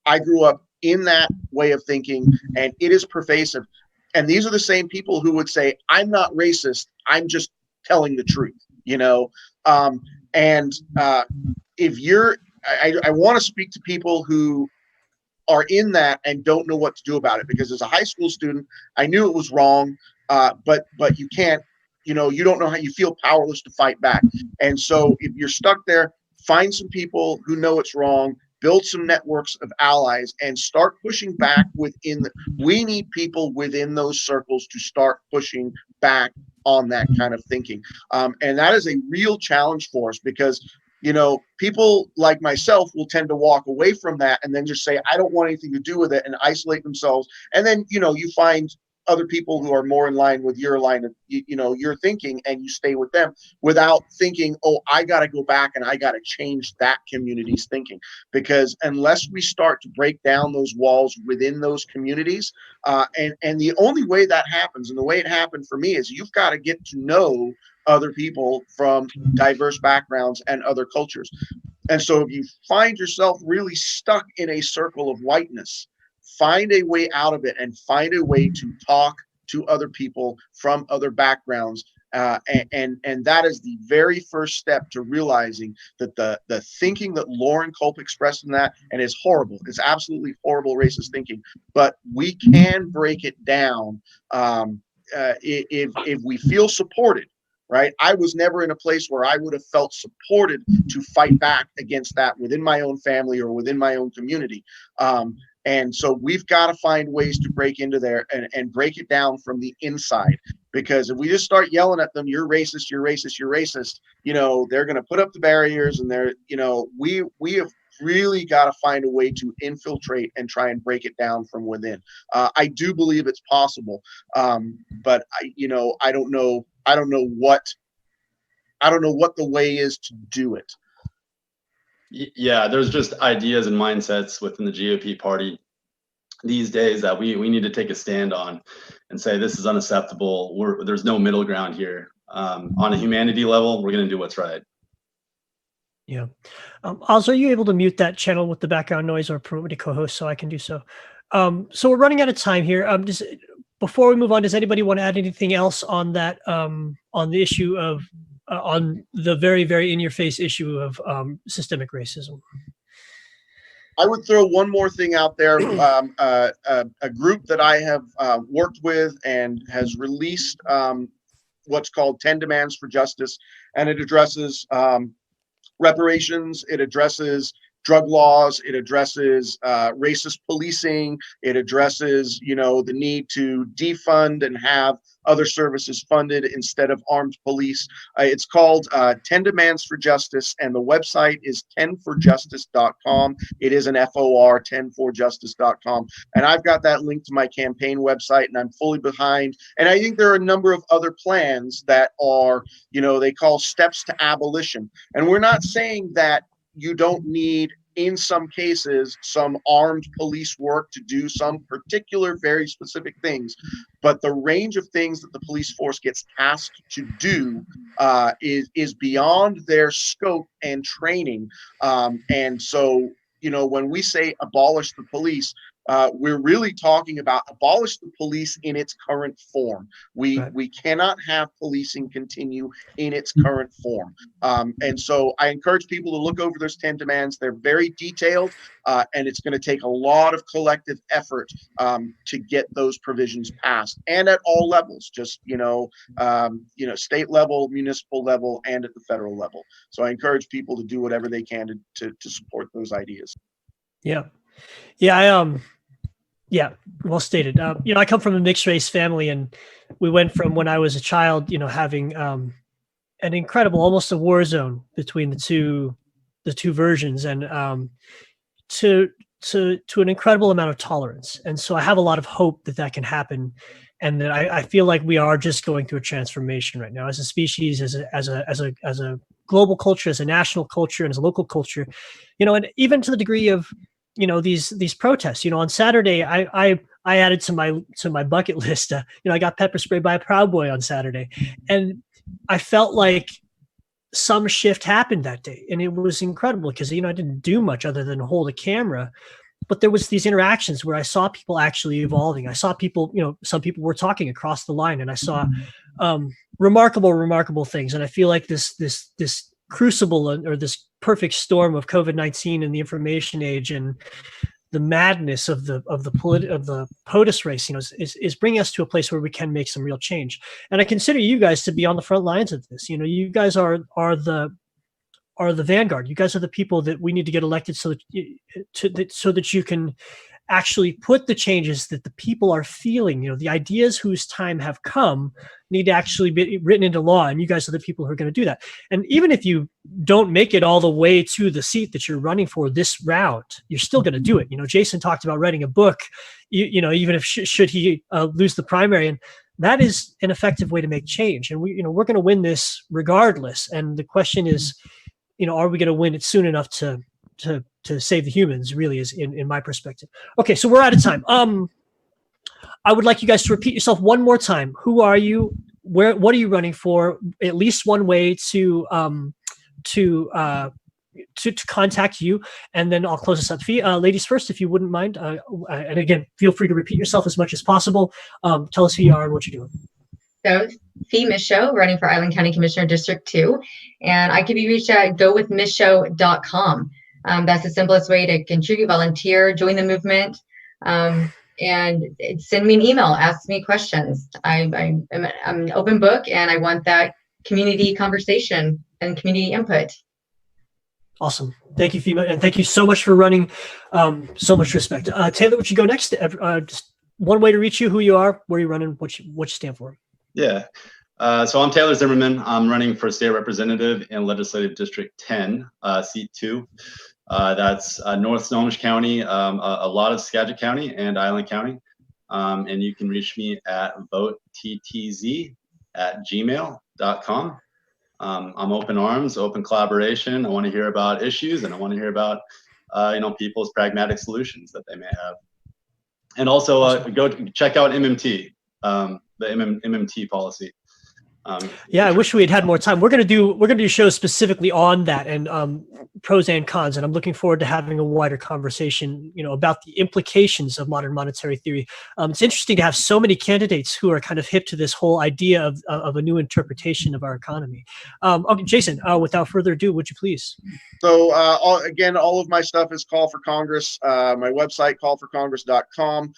I grew up in that way of thinking, and it is pervasive. And these are the same people who would say, I'm not racist, I'm just telling the truth, I want to speak to people who are in that and don't know what to do about it, because as a high school student, I knew it was wrong, but you can't, you don't know how, you feel powerless to fight back. And so if you're stuck there, find some people who know it's wrong build some networks of allies, and start pushing back we need people within those circles to start pushing back on that kind of thinking. And that is a real challenge for us because, people like myself will tend to walk away from that and then just say, I don't want anything to do with it, and isolate themselves. And then, you find other people who are more in line with your line of, your thinking, and you stay with them without thinking, oh, I got to go back and I got to change that community's thinking. Because unless we start to break down those walls within those communities, and the only way that happens, and the way it happened for me, is you've got to get to know other people from diverse backgrounds and other cultures. And so if you find yourself really stuck in a circle of whiteness, find a way out of it and find a way to talk to other people from other backgrounds. And that is the very first step to realizing that the thinking that Lauren Culp expressed in that, and it's horrible, it's absolutely horrible racist thinking, but we can break it down if we feel supported. Right. I was never in a place where I would have felt supported to fight back against that within my own family or within my own community. And so we've got to find ways to break into there and break it down from the inside, because if we just start yelling at them, you're racist, you're racist, you're racist, they're going to put up the barriers, and we have really got to find a way to infiltrate and try and break it down from within. I do believe it's possible. But I don't know what the way is to do it. Yeah, there's just ideas and mindsets within the GOP party these days that we need to take a stand on and say this is unacceptable. There's no middle ground here. On a humanity level, we're going to do what's right. Yeah. Also, are you able to mute that channel with the background noise, or promote me to co-host so I can do so? So we're running out of time here. Before we move on, does anybody want to add anything else on that, on the issue of, on the very, very in-your-face issue of systemic racism? I would throw one more thing out there. A group that I have worked with and has released what's called 10 Demands for Justice, and it addresses reparations, it addresses drug laws, it addresses racist policing, it addresses, the need to defund and have other services funded instead of armed police. It's called 10 Demands for Justice, and the website is 10forjustice.com. It is an FOR, 10forjustice.com. And I've got that link to my campaign website, and I'm fully behind. And I think there are a number of other plans that are, they call steps to abolition. And we're not saying that you don't need, in some cases, some armed police work to do some particular very specific things, but the range of things that the police force gets tasked to do is beyond their scope and training. And so, when we say abolish the police, we're really talking about abolish the police in its current form. We cannot have policing continue in its current form. And so I encourage people to look over those 10 demands. They're very detailed, and it's going to take a lot of collective effort to get those provisions passed, and at all levels, just, state level, municipal level, and at the federal level. So I encourage people to do whatever they can to support those ideas. Yeah. Yeah, well stated. I come from a mixed race family, and we went from, when I was a child, having an incredible, almost a war zone between the two versions, and to an incredible amount of tolerance. And so I have a lot of hope that can happen, and that I feel like we are just going through a transformation right now as a species, as a global culture, as a national culture, and as a local culture, and even to the degree of, these protests. On Saturday, I added to my bucket list. I got pepper sprayed by a Proud Boy on Saturday, and I felt like some shift happened that day, and it was incredible because I didn't do much other than hold a camera, but there was these interactions where I saw people actually evolving. I saw people, some people were talking across the line, and I saw remarkable things. And I feel like this crucible, or this perfect storm of COVID-19 and the information age and the madness of the POTUS race, is bringing us to a place where we can make some real change. And I consider you guys to be on the front lines of this. You guys are are the vanguard. You guys are the people that we need to get elected so that you can actually put the changes that the people are feeling. The ideas whose time have come need to actually be written into law, and you guys are the people who are going to do that. And even if you don't make it all the way to the seat that you're running for this route, you're still going to do it. Jason talked about writing a book, even if should he lose the primary, and that is an effective way to make change. And we're going to win this regardless. And the question is, are we going to win it soon enough to save the humans, really, is in my perspective. Okay, so we're out of time. I would like you guys to repeat yourself one more time. Who are you? What are you running for? At least one way to contact you, and then I'll close this up. Ladies first, if you wouldn't mind. And again, feel free to repeat yourself as much as possible. Tell us who you are and what you're doing. So, Mischo, running for Island County Commissioner District 2, and I can be reached at gowithmischo.com. That's the simplest way to contribute, volunteer, join the movement, and send me an email, ask me questions. I'm an open book, and I want that community conversation and community input. Awesome. Thank you, Fema, and thank you so much for running. So much respect. Taylor, would you go next? Just one way to reach you, who you are, where you're running, what you stand for. Yeah. So I'm Taylor Zimmermann. I'm running for state representative in Legislative District 10, seat 2. That's North Snohomish County, a lot of Skagit County and Island County. And you can reach me at votettz@gmail.com. I'm open arms, open collaboration. I want to hear about issues, and I want to hear about people's pragmatic solutions that they may have. And also go check out MMT, the MMT policy. I wish we had more time. We're gonna do shows specifically on that and pros and cons, and I'm looking forward to having a wider conversation, about the implications of modern monetary theory. It's interesting to have so many candidates who are kind of hip to this whole idea of a new interpretation of our economy. Okay, Jason, without further ado, would you please? So all of my stuff is Call for Congress. My website, callforcongress.com.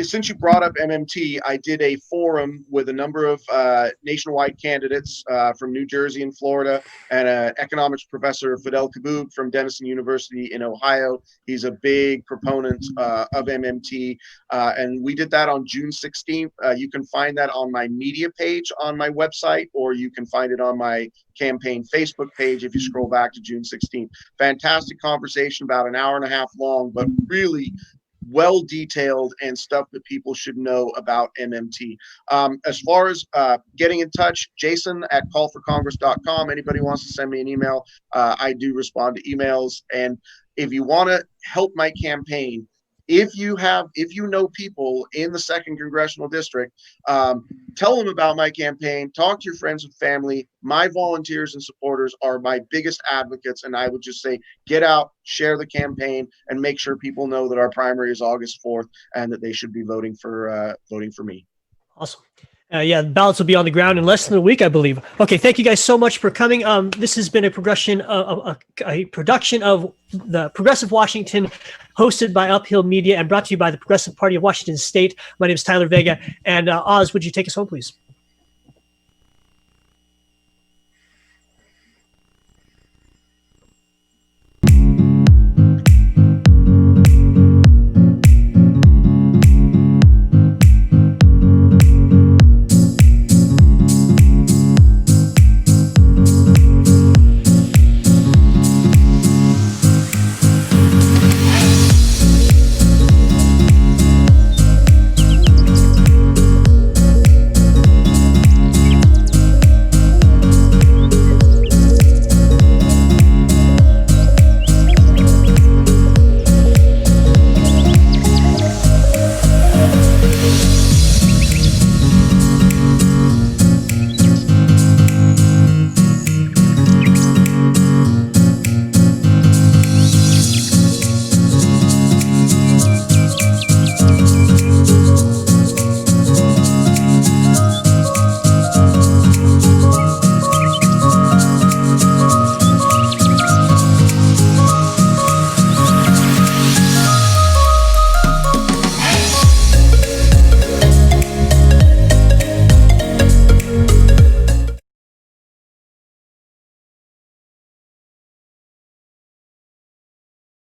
Since you brought up MMT, I did a forum with a number of nationwide candidates from New Jersey and Florida, and an economics professor, Fidel Kaboub, from Denison University in Ohio. He's a big proponent of MMT, and we did that on June 16th. You can find that on my media page on my website, or you can find it on my campaign Facebook page if you scroll back to June 16th. Fantastic conversation, about an hour and a half long, but really well detailed and stuff that people should know about MMT. As far as getting in touch, Jason at callforcongress.com. Anybody wants to send me an email, I do respond to emails. And if you want to help my campaign, if you know people in the 2nd Congressional District, tell them about my campaign, talk to your friends and family. My volunteers and supporters are my biggest advocates, and I would just say, get out, share the campaign, and make sure people know that our primary is August 4th and that they should be voting for me. Awesome. The ballots will be on the ground in less than a week, I believe. Okay, thank you guys so much for coming. This has been a production of the Progressive Washington, hosted by Uphill Media and brought to you by the Progressive Party of Washington State. My name is Tyler Vega, and Oz, would you take us home, please?